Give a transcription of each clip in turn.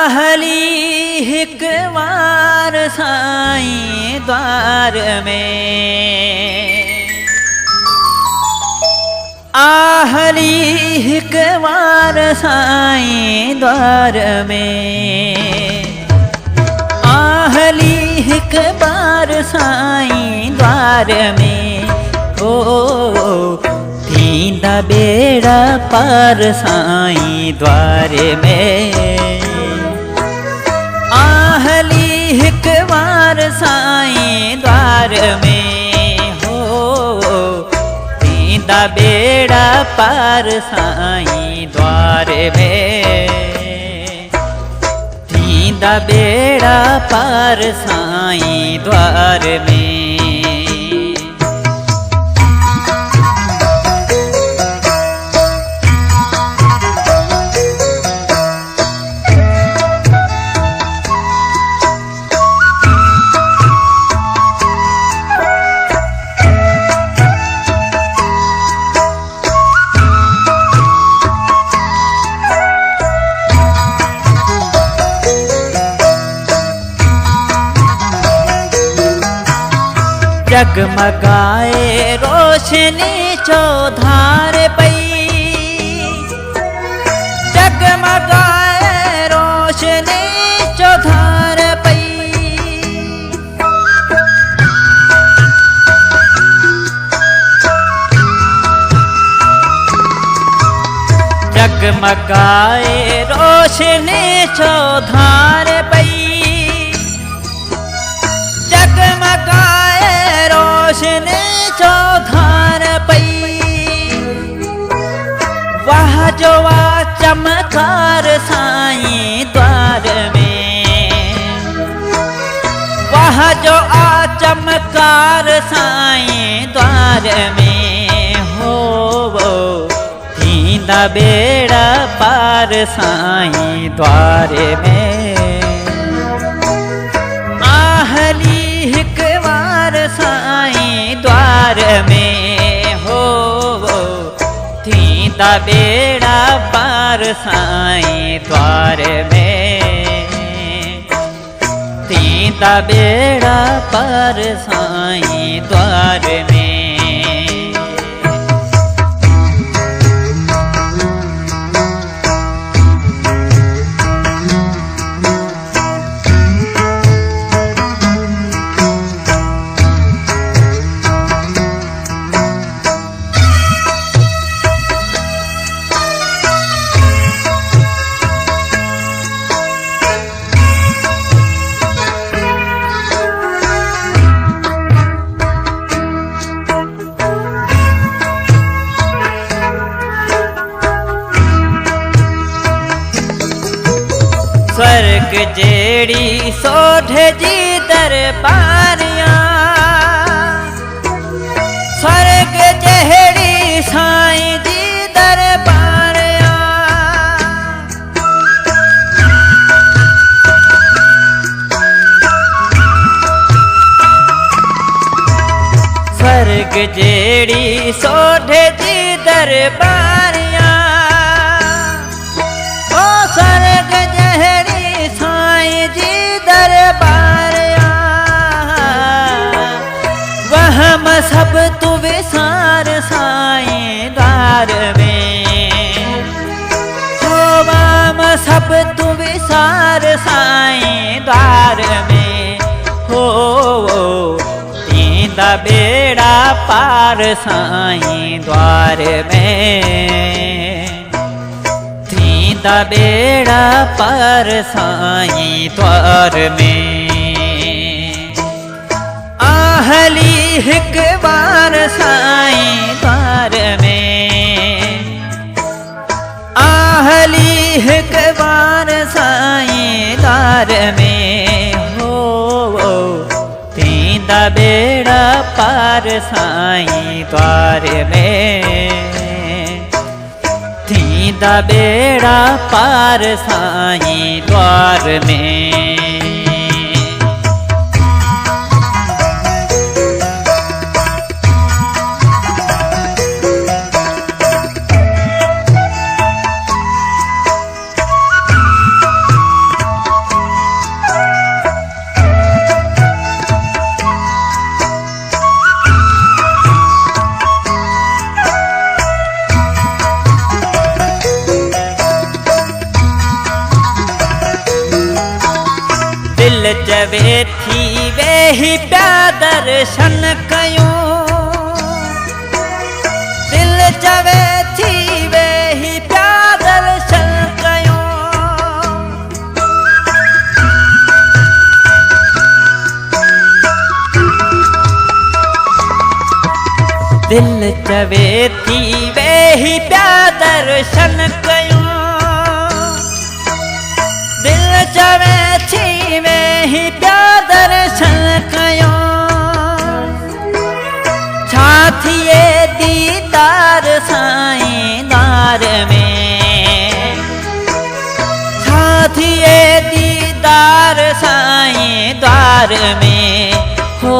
आहली हिक वार साईं द्वार में, आहली हिक वार साईं द्वार में, आहली हिक बार साईं द्वार में। ओ थींदा बेड़ा पार साईं द्वार में, आहली हिक बार साईं द्वार में। हो थींदा बेड़ा पार साईं द्वार में, थींदा बेड़ा पार साईं द्वार में। जगमगाए रोशनी चौधार पई, जगमगाए रोशनी चौधार पई। जगमगाए रोशनी चौधार पई, जगमगाए रोशनी चौधार पई। वाह जो आ चमकार साईं द्वार में, वाह जो आ चमकार साईं द्वार में। हो थींदा बेड़ा पार साईं द्वार में, आहली हिक वार साईं द्वार में। हो थींदा बेड़ा पार साईं द्वार में, थींदा बेड़ा पार साईं द्वार में। स्वर्ग जेड़ी सोढ़ जी दरबारियां, स्वर्ग जेड़ी साईं जी दरबारियां। स्वर्ग जेड़ी सोढ़ जी दरबारियां, ओ स्वर्ग जेड़ी साईं जी दरबारियां। वहम सब तू विसार साईं द्वार में, हो वहम सब तू विसार साईं द्वार में। हो थींदा बेड़ा पार साईं द्वार में, थींदा बेड़ा पार साईं द्वार में। आहली हिक बार साईं द्वार में, आहली हिक बार साईं द्वार में। हो थींदा बेड़ा पार साईं द्वार में, थींदा बेड़ा पार साईं द्वार में। चवे थी वेही प्या दर्शन कयूं दिल चवे थी वेही प्या दर्शन कयूं दिल चवे थी वेही प्या दर्शन कयूं दिल चवे थी वेही प्या दर्शन कयूं छा थिए दीदार साईं द्वार में छा थिए दीदार साईं द्वार में हो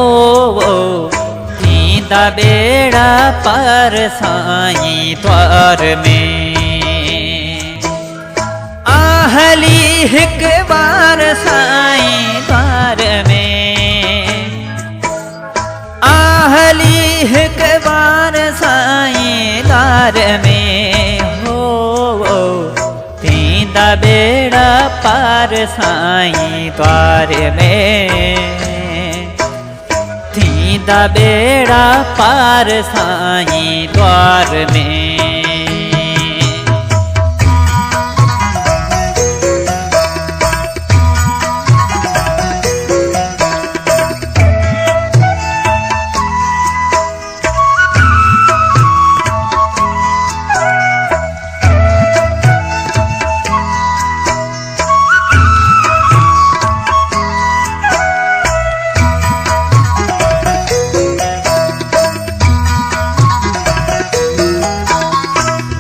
थींदा बेड़ा पार साईं द्वार में आहली हिक बार साईं द्वार में आहली हिक बार साईं द्वार में हो थींदा बेड़ा पार साईं द्वार में थींदा बेड़ा पार साईं द्वार में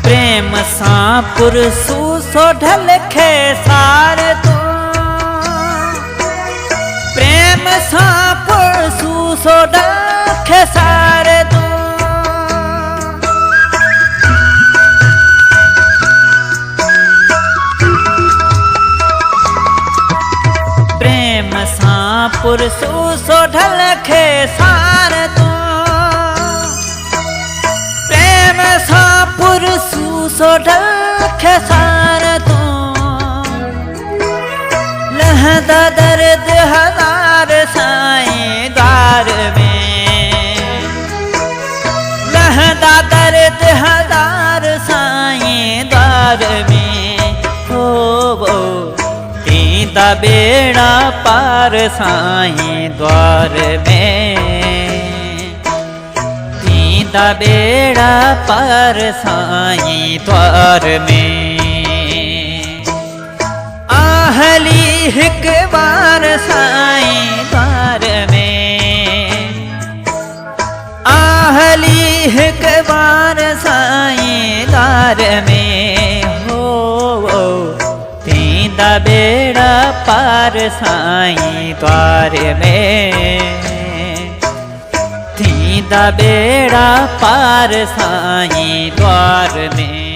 प्रेम सां पुरसू सोढल खे सार तू प्रेम सां पुरसू सोढल खे सार तू प्रेम सां पुरसू सोढल खे सार तू प्रेम सां पुरसू सोढल खे सार तू लहंदा दर्द हजार साईं द्वार में लहंदा दर्द हजार साईं द्वार में हो थींदा बेड़ा पार साईं द्वार में थींदा बेड़ा पार साईं द्वार में आहली हिक बार साईं द्वार में आहली हिक बार साईं द्वार में हो थींदा बेड़ा पार साईं द्वार में थींदा बेड़ा पार साईं द्वार में